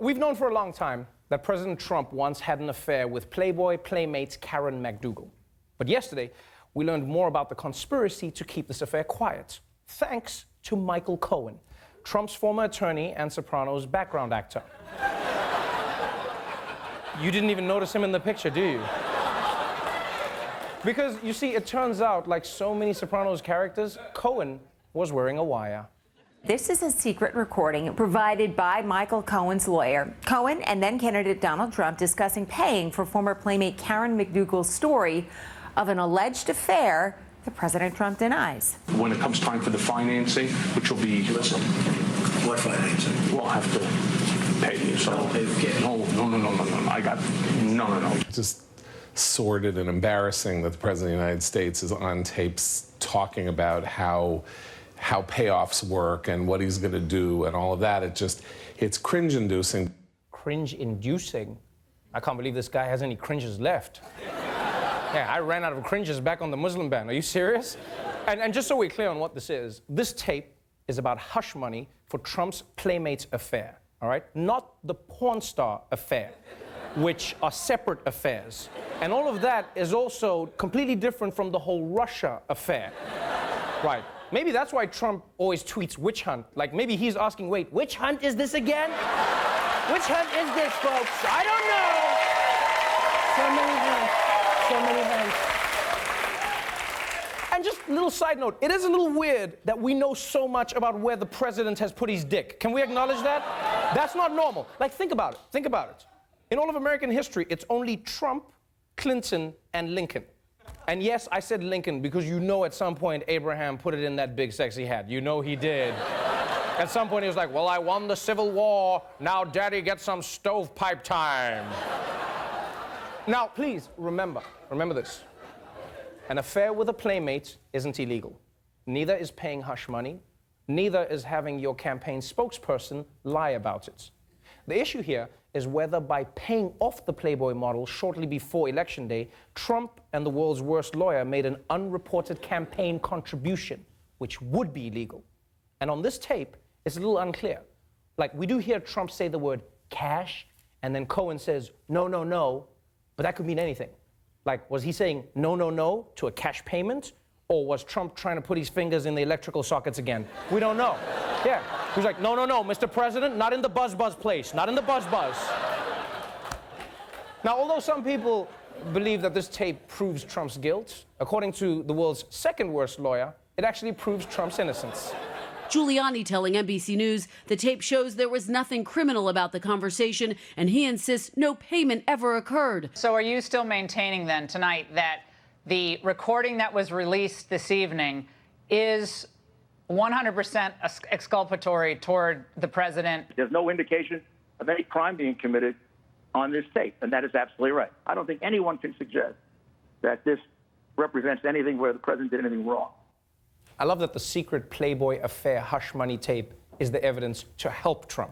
we've known for a long time that President Trump once had an affair with Playboy Playmates Karen McDougal. But yesterday, we learned more about the conspiracy to keep this affair quiet, thanks to Michael Cohen, Trump's former attorney and Sopranos background actor. You didn't even notice him in the picture, do you? Because, you see, it turns out, like so many Sopranos characters, Cohen was wearing a wire. This is a secret recording provided by Michael Cohen's lawyer. Cohen and then candidate Donald Trump discussing paying for former Playmate Karen McDougal's story of an alleged affair that President Trump denies. When it comes time for the financing, which will be... Listen, what financing? We'll have to pay you. So I'll pay the kid. No. I got... No. Just sordid and embarrassing that the President of the United States is on tapes talking about how payoffs work and what he's going to do and all of that. It's cringe-inducing. Cringe-inducing? I can't believe this guy has any cringes left. Yeah, I ran out of cringes back on the Muslim ban. Are you serious? And just so we're clear on what this is, this tape is about hush money for Trump's Playmates affair, all right? Not the porn star affair, which are separate affairs. And all of that is also completely different from the whole Russia affair. Right. Maybe that's why Trump always tweets witch hunt. Like maybe he's asking, wait, which hunt is this again? Which hunt is this, folks? I don't know. So many hunts. And just a little side note, it is a little weird that we know so much about where the president has put his dick. Can we acknowledge that? That's not normal. Like, think about it. In all of American history, it's only Trump, Clinton, and Lincoln. And yes, I said Lincoln because you know at some point Abraham put it in that big sexy hat. You know he did. At some point he was like, well, I won the Civil War. Now Daddy gets some stovepipe time. Now, please, remember this. An affair with a playmate isn't illegal. Neither is paying hush money. Neither is having your campaign spokesperson lie about it. The issue here is whether by paying off the Playboy model shortly before Election Day, Trump and the world's worst lawyer made an unreported campaign contribution, which would be illegal. And on this tape, it's a little unclear. Like, we do hear Trump say the word cash, and then Cohen says, no, but that could mean anything. Like, was he saying no to a cash payment? Or was Trump trying to put his fingers in the electrical sockets again? We don't know. Yeah. He was like, no, Mr. President, not in the buzz place, not in the buzz. Now, although some people believe that this tape proves Trump's guilt, according to the world's second worst lawyer, it actually proves Trump's innocence. Giuliani telling NBC News the tape shows there was nothing criminal about the conversation, and he insists no payment ever occurred. So are you still maintaining then tonight that the recording that was released this evening is 100% exculpatory toward the president? There's no indication of any crime being committed on this tape, and that is absolutely right. I don't think anyone can suggest that this represents anything where the president did anything wrong. I love that the secret Playboy affair hush money tape is the evidence to help Trump.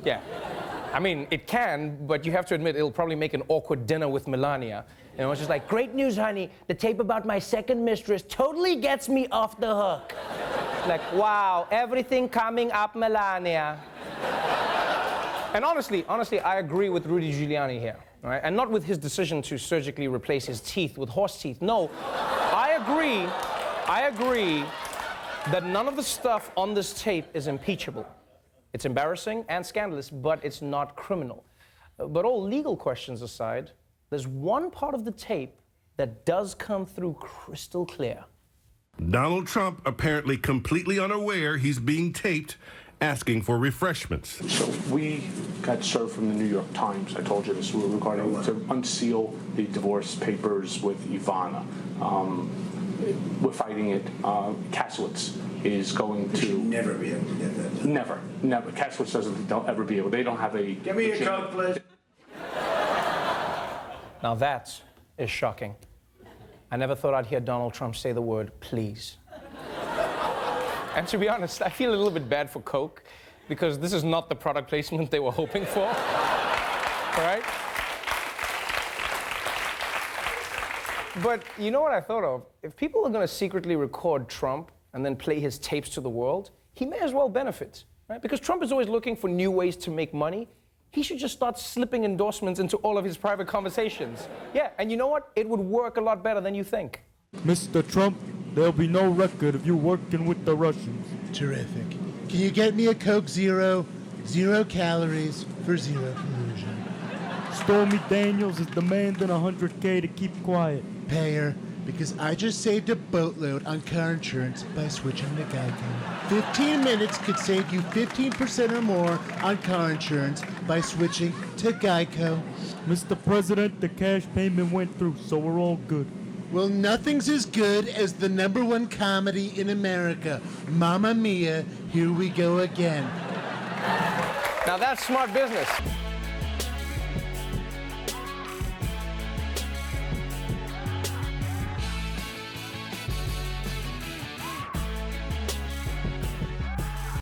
Yeah. I mean, it can, but you have to admit it'll probably make an awkward dinner with Melania. And it's just like, great news, honey. The tape about my second mistress totally gets me off the hook. Like, wow, everything coming up, Melania. And honestly, I agree with Rudy Giuliani here, right? And not with his decision to surgically replace his teeth with horse teeth. No, I agree that none of the stuff on this tape is impeachable. It's embarrassing and scandalous, but it's not criminal. But all legal questions aside, there's one part of the tape that does come through crystal clear. Donald Trump apparently completely unaware he's being taped, asking for refreshments. So we got served from the New York Times. I told you this. We were regarding to unseal the divorce papers with Ivana. We're fighting it. Kasowitz is going to... You'll never be able to get that done. Never. Kasowitz doesn't. They'll ever be able. They don't have a... Give me a Coke, please. Now that is shocking. I never thought I'd hear Donald Trump say the word please. And to be honest, I feel a little bit bad for Coke because this is not the product placement they were hoping for. All right? But you know what I thought of? If people are going to secretly record Trump and then play his tapes to the world, he may as well benefit, right? Because Trump is always looking for new ways to make money. he should just start slipping endorsements into all of his private conversations. Yeah, and you know what? It would work a lot better than you think. Mr. Trump, there'll be no record of you working with the Russians. Terrific. Can you get me a Coke Zero, 0 calories for 0 collusion? Stormy Daniels is demanding $100K to keep quiet. Pay her, because I just saved a boatload on car insurance by switching to Geico. 15 minutes could save you 15% or more on car insurance by switching to Geico. Mr. President, the cash payment went through, so we're all good. Well, nothing's as good as the #1 comedy in America. Mamma Mia, here we go again. Now that's smart business.